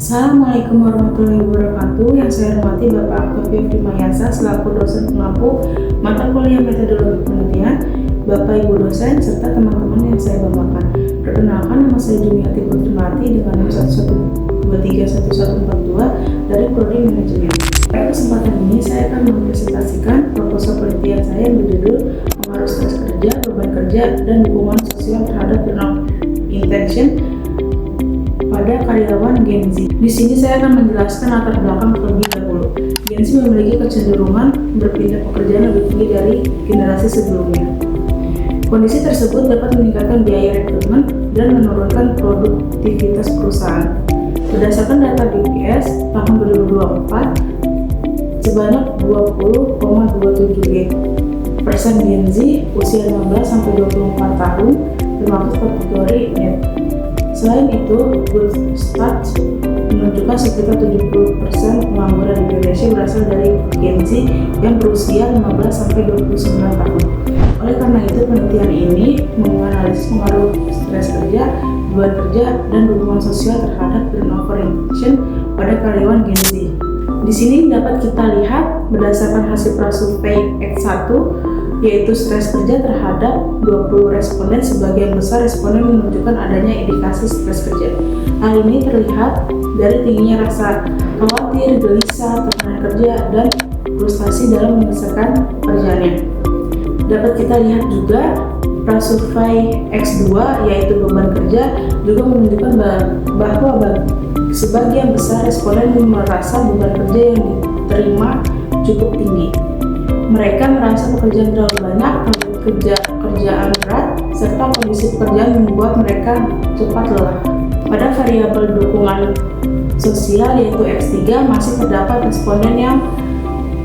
Assalamualaikum warahmatullahi wabarakatuh. Yang saya hormati Bapak Octavio Frimayasa selaku dosen pengampu mata kuliah metodologi penelitian, Bapak Ibu dosen serta teman-teman yang saya banggakan. Perkenalkan, nama saya Jumiati Putri Melati dengan nomor 112311142 dari Prodi Manajemen. Pada kesempatan ini saya akan mempresentasikan proposal penelitian saya yang berjudul Pengaruh Stres Kerja, Beban Kerja, dan Dukungan Sosial terhadap Burnout Intention pada karyawan Gen Z. Di sini saya akan menjelaskan latar belakang terlebih dahulu. Gen Z memiliki kecenderungan berpindah pekerjaan lebih tinggi dari generasi sebelumnya. Kondisi tersebut dapat meningkatkan biaya rekrutmen dan menurunkan produktivitas perusahaan. Berdasarkan data BPS tahun 2024, sebanyak 20,27% Gen Z usia 15-24 tahun termasuk kategori net. Selain itu, Good Start menunjukkan sekitar 70% pengangguran di Indonesia berasal dari Gen Z yang berusia 15-29 tahun. Oleh karena itu, penelitian ini menganalisis pengaruh stres kerja, beban kerja, dan dukungan sosial terhadap turnover intention pada karyawan Gen Z. Di sini dapat kita lihat berdasarkan hasil prasurvei X1, yaitu stres kerja terhadap 20 responden. Sebagian besar responden menunjukkan adanya indikasi stres kerja. Hal ini terlihat dari tingginya rasa khawatir, gelisah, tekanan kerja, dan frustasi dalam menyelesaikan pekerjaannya. Dapat kita lihat juga prasurvei X2, yaitu beban kerja, juga menunjukkan bahwa sebagian besar responden merasa beban kerja yang diterima cukup tinggi. Mereka merasa pekerjaan terlalu banyak, kerjaan berat, serta kondisi pekerjaan membuat mereka cepat lelah. Pada variabel dukungan sosial yaitu X3, masih terdapat responden yang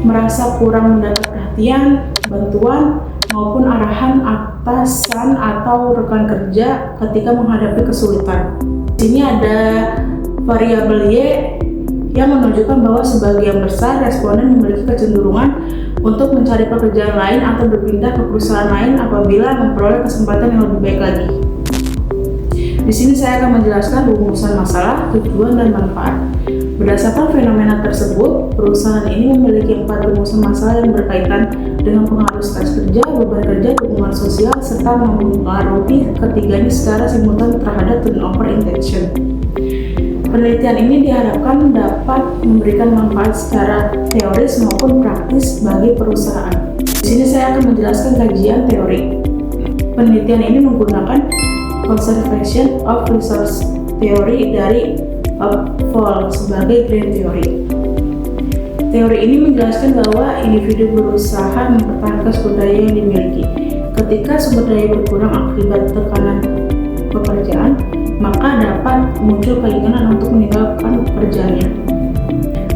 merasa kurang mendapat perhatian, bantuan, maupun arahan atasan atau rekan kerja ketika menghadapi kesulitan. Di sini ada variabel Y yang menunjukkan bahwa sebagian besar responden memiliki kecenderungan untuk mencari pekerjaan lain atau berpindah ke perusahaan lain apabila memperoleh kesempatan yang lebih baik lagi. Di sini saya akan menjelaskan rumusan masalah, tujuan, dan manfaat. Berdasarkan fenomena tersebut, perusahaan ini memiliki 4 rumusan masalah yang berkaitan dengan pengaruh stres kerja, beban kerja, dukungan sosial, serta mempengaruhi ketiganya secara simultan terhadap turnover intention. Penelitian ini diharapkan dapat memberikan manfaat secara teoris maupun praktis bagi perusahaan. Di sini saya akan menjelaskan kajian teori. Penelitian ini menggunakan Conservation of Resource Theory dari Upfall sebagai grand theory. Teori ini menjelaskan bahwa individu berusaha mempertahankan sumber daya yang dimiliki. Ketika sumber daya berkurang akibat tekanan pekerjaan, maka dapat muncul keinginan untuk meninggalkan pekerjaannya.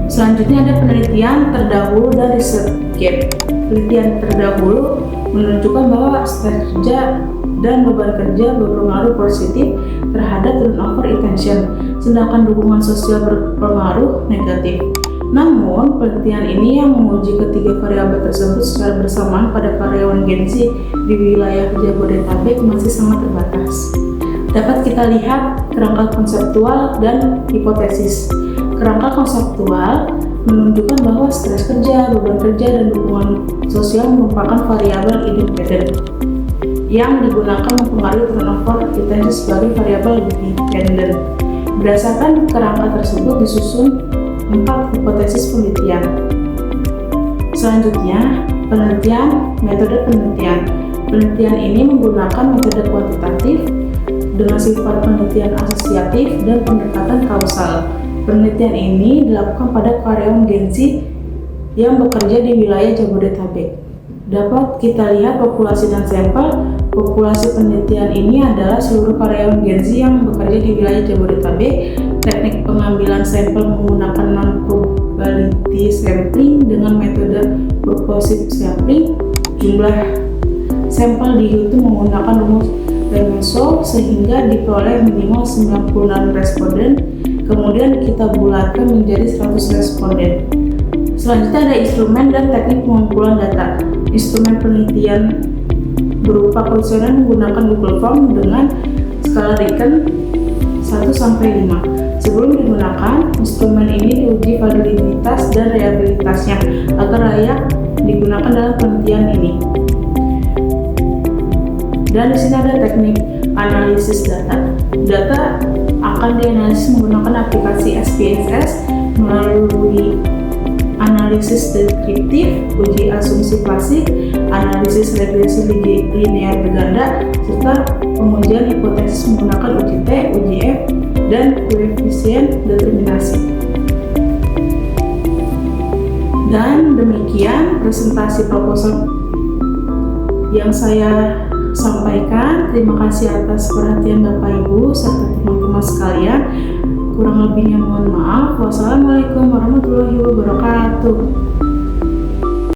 Selanjutnya ada penelitian terdahulu dan research gap. Penelitian terdahulu menunjukkan bahwa stres kerja dan beban kerja berpengaruh positif terhadap turnover intention, sedangkan dukungan sosial berpengaruh negatif. Namun, penelitian ini yang menguji ketiga variabel tersebut secara bersamaan pada karyawan Gen Z di wilayah Jabodetabek masih sangat terbatas. Dapat kita lihat kerangka konseptual dan hipotesis. Kerangka konseptual menunjukkan bahwa stres kerja, beban kerja, dan dukungan sosial merupakan variabel independen yang digunakan mempengaruhi turnover intention sebagai variabel dependen. Berdasarkan kerangka tersebut disusun 4 hipotesis penelitian. Selanjutnya, metode penelitian. Penelitian ini menggunakan metode kuantitatif dengan sifat penelitian asosiatif dan pendekatan kausal. Penelitian ini dilakukan pada karyawan Gen Z yang bekerja di wilayah Jabodetabek. Dapat kita lihat populasi dan sampel. Populasi penelitian ini adalah seluruh karyawan Gen Z yang bekerja di wilayah Jabodetabek. Teknik pengambilan sampel menggunakan non-probability sampling dengan metode purposive sampling. Jumlah sampel dihitung menggunakan rumus Remenso sehingga diperoleh minimal 96 responden, kemudian kita bulatkan menjadi 100 responden. Selanjutnya ada instrumen dan teknik pengumpulan data. Instrumen penelitian berupa kuesioner menggunakan Google Form dengan skala Likert 1-5. Sebelum digunakan, instrumen ini diuji validitas dan reliabilitasnya agar layak digunakan dalam penelitian ini. Dan di sini ada teknik analisis data. Data akan dianalisis menggunakan aplikasi SPSS melalui analisis deskriptif, uji asumsi klasik, analisis regresi linear berganda, serta pengujian hipotesis menggunakan uji T, uji F, dan koefisien determinasi. Dan demikian presentasi proposal yang saya sampaikan. Terima kasih atas perhatian Bapak Ibu serta teman-teman sekalian. Kurang lebihnya mohon maaf. Wassalamualaikum warahmatullahi wabarakatuh.